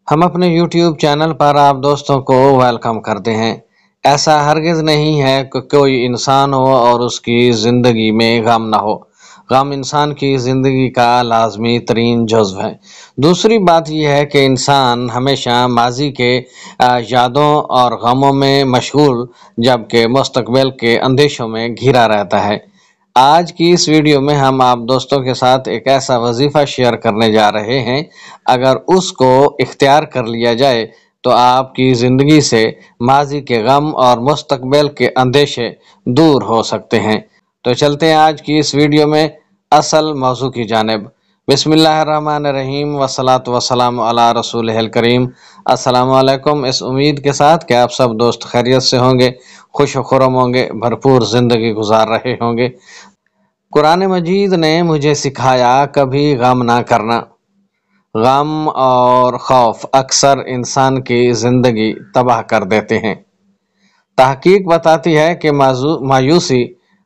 ہم اپنے YouTube channel پر آپ دوستوں کو ویلکم کرتے ہیں۔ ایسا ہرگز نہیں ہے کہ کوئی انسان ہو اور اس کی زندگی میں غم نہ ہو۔ غم انسان کی زندگی کا لازمی ترین جزو ہے۔ دوسری بات یہ ہے کہ انسان ہمیشہ ماضی کے یادوں اور غموں میں مشغول، جبکہ مستقبل کے اندیشوں میں گھرا رہتا ہے۔ آج کی اس ویڈیو میں ہم آپ دوستوں کے ساتھ ایک ایسا وظیفہ شیئر کرنے جا رہے ہیں، اگر اس کو اختیار کر لیا جائے تو آپ کی زندگی سے ماضی کے غم اور مستقبل کے اندیشے دور ہو سکتے ہیں۔ تو چلتے ہیں آج کی اس ویڈیو میں اصل موضوع کی جانب۔ بسم اللہ الرحمن الرحیم والصلاة والسلام علی رسول الکریم۔ السلام علیکم، اس امید کے ساتھ کہ آپ سب دوست خیریت سے ہوں گے، خوش و خرم ہوں گے، بھرپور زندگی گزار رہے ہوں گے۔ قرآن مجید نے مجھے سکھایا کبھی غم نہ کرنا۔ غم اور خوف اکثر انسان کی زندگی تباہ کر دیتے ہیں۔ تحقیق بتاتی ہے کہ مایوسی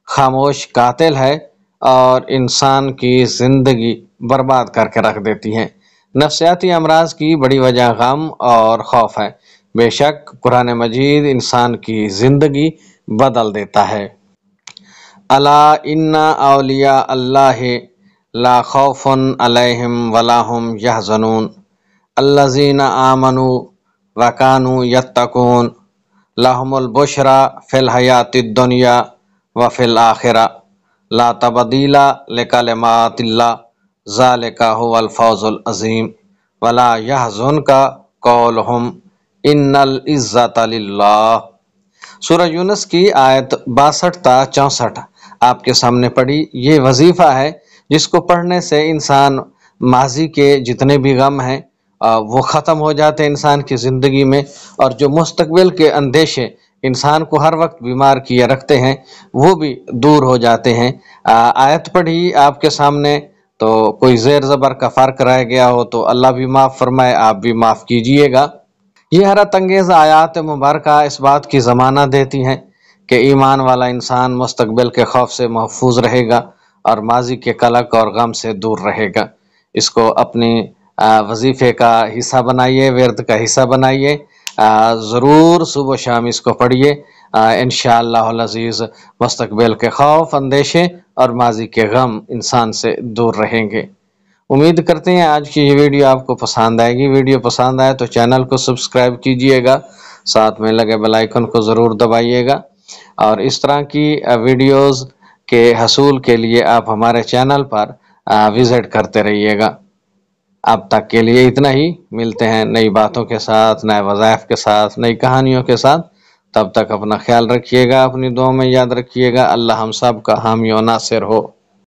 خاموش قاتل ہے اور انسان کی زندگی برباد کر کے رکھ دیتی ہے۔ نفسیاتی امراض کی بڑی وجہ غم اور خوف ہے۔ بے شک قرآن مجید انسان کی زندگی بدل دیتا ہے۔ الا ان اولیاء اللہ لا خوف علیہم ولا هم یحزنون الذین آمنوا وکانوا یتقون لهم البشری فی الحیاۃ الدنیا وفی الآخرہ لا تبدیل لکلمات اللہ ذلک هو الفوز العظیم ولا یحزنک قولہم ان العزۃ للہ۔ سورہ یونس کی آیت 62 تا 64 آپ کے سامنے پڑھی۔ یہ وظیفہ ہے جس کو پڑھنے سے انسان ماضی کے جتنے بھی غم ہیں وہ ختم ہو جاتے ہیں انسان کی زندگی میں، اور جو مستقبل کے اندیشے انسان کو ہر وقت بیمار کیے رکھتے ہیں وہ بھی دور ہو جاتے ہیں۔ آیت پڑھی آپ کے سامنے تو کوئی زیر زبر کا فرق رہ گیا ہو تو اللہ بھی معاف فرمائے، آپ بھی معاف کیجئے گا۔ یہ حیرت انگیز آیات مبارکہ اس بات کی ضمانت دیتی ہیں کہ ایمان والا انسان مستقبل کے خوف سے محفوظ رہے گا اور ماضی کے قلق اور غم سے دور رہے گا۔ اس کو اپنی وظیفے کا حصہ بنائیے، ورد کا حصہ بنائیے، ضرور صبح و شام اس کو پڑھیے۔ انشاءاللہ العزیز مستقبل کے خوف، اندیشے اور ماضی کے غم انسان سے دور رہیں گے۔ امید کرتے ہیں آج کی یہ ویڈیو آپ کو پسند آئے گی۔ ویڈیو پسند آئے تو چینل کو سبسکرائب کیجئے گا، ساتھ میں لگے بیل آئیکن کو ضرور دبائیے گا، اور اس طرح کی ویڈیوز کے حصول کے لیے آپ ہمارے چینل پر وزٹ کرتے رہیے گا۔ اب تک کے لیے اتنا ہی، ملتے ہیں نئی باتوں کے ساتھ، نئے وظائف کے ساتھ، نئی کہانیوں کے ساتھ۔ تب تک اپنا خیال رکھیے گا، اپنی دعاؤں میں یاد رکھیے گا۔ اللہ ہم سب کا حامی و ناصر ہو۔